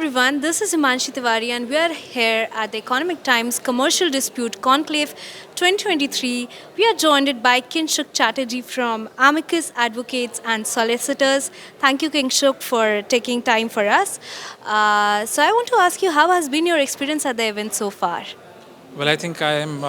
everyone, this is Himanshi Tiwari and we are here at the Economic Times Commercial Dispute Conclave 2023. We are joined by Kinshuk Chatterjee from Amicus Advocates and Solicitors. Thank you, Kinshuk, for taking time for us. So I want to ask you, how has been your experience at the event so far? Well, I think I'm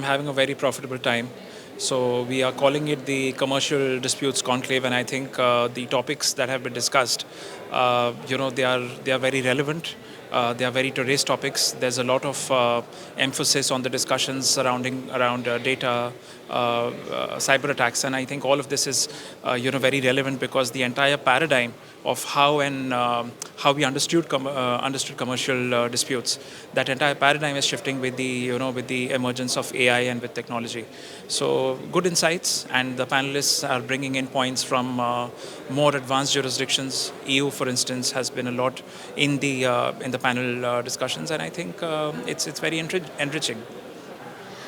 having a very profitable time. So we are calling it the Commercial Disputes Conclave, and I think the topics that have been discussed, they are very relevant. They are very today's topics. There's a lot of emphasis on the discussions surrounding around data, cyber attacks, and I think all of this is very relevant because the entire paradigm of how we understood commercial disputes, that entire paradigm is shifting with the emergence of AI and with technology. So good insights, and the panelists are bringing in points from more advanced jurisdictions. EU, for instance, has been a lot in the panel discussions, and I think it's very enriching.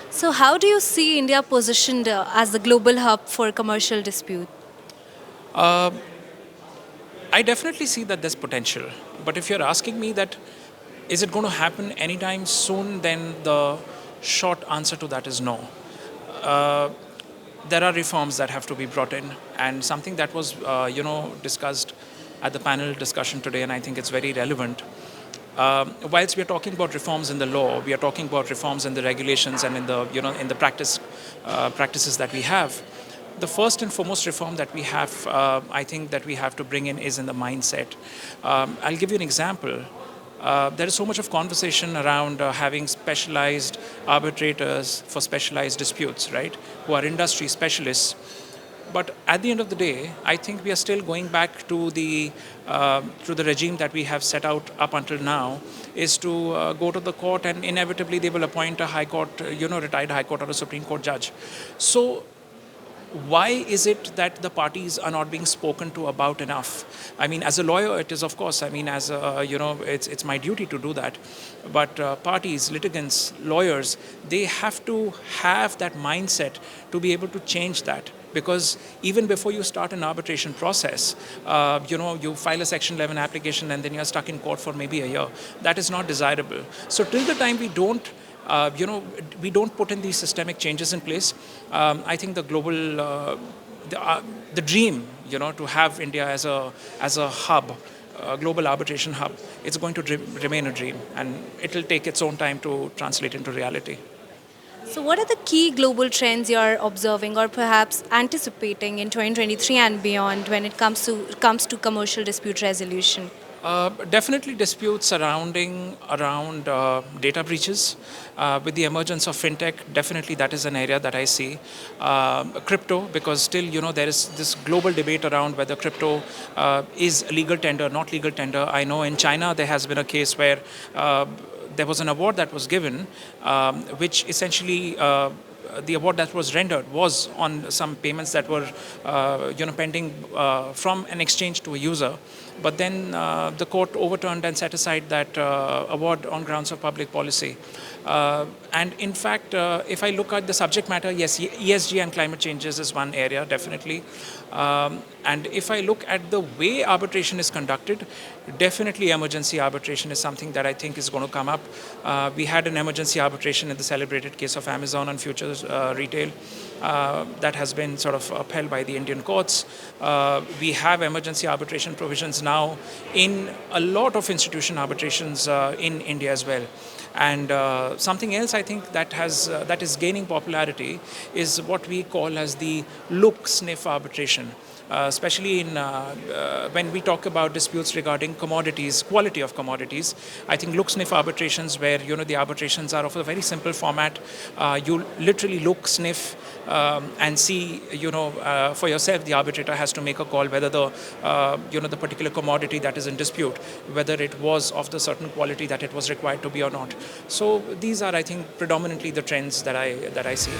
So, how do you see India positioned as the global hub for commercial dispute? Uh, I definitely see that there's potential, but if you're asking me that is it going to happen anytime soon, then the short answer to that is no. Uh, there are reforms that have to be brought in, and something that was discussed at the panel discussion today, and I think it's very relevant. Whilst we are talking about reforms in the law, we are talking about reforms in the regulations and in the practices that we have. The first and foremost reform that we have, I think that we have to bring in is in the mindset. I'll give you an example. There is so much of conversation around having specialized arbitrators for specialized disputes, right? Who are industry specialists. But at the end of the day, I think we are still going back to the regime that we have set out up until now, is to go to the court, and inevitably they will appoint a high court, retired high court or a Supreme Court judge. So why is it that the parties are not being spoken to about enough? I mean, as a lawyer, it is, of course, I mean, as it's my duty to do that. But parties, litigants, lawyers, they have to have that mindset to be able to change that. Because even before you start an arbitration process, you file a Section 11 application and then you're stuck in court for maybe a year. That is not desirable. So till the time we don't we don't put in these systemic changes in place, I think the global, the dream, to have India as a hub, a global arbitration hub, it's going to remain a dream, and it will take its own time to translate into reality. So, what are the key global trends you're observing or perhaps anticipating in 2023 and beyond when it comes to commercial dispute resolution? Definitely disputes surrounding around data breaches. With the emergence of fintech, definitely that is an area that I see. Crypto, because still, there is this global debate around whether crypto is legal tender, not legal tender. I know in China there has been a case where there was an award that was given, which essentially the award that was rendered was on some payments that were pending from an exchange to a user. But then the court overturned and set aside that award on grounds of public policy. And in fact, if I look at the subject matter, yes, ESG and climate changes is one area, definitely. And if I look at the way arbitration is conducted, definitely emergency arbitration is something that I think is going to come up. We had an emergency arbitration in the celebrated case of Amazon and futures retail that has been sort of upheld by the Indian courts. We have emergency arbitration provisions now in a lot of institution arbitrations in India as well. And something else I think that is gaining popularity is what we call as the look-sniff arbitration. Especially when we talk about disputes regarding commodities, quality of commodities. I think look-sniff arbitrations, where the arbitrations are of a very simple format. You literally look, sniff, and see. For yourself, the arbitrator has to make a call whether the particular commodity that is in dispute, whether it was of the certain quality that it was required to be or not. So these are, I think, predominantly the trends that I see.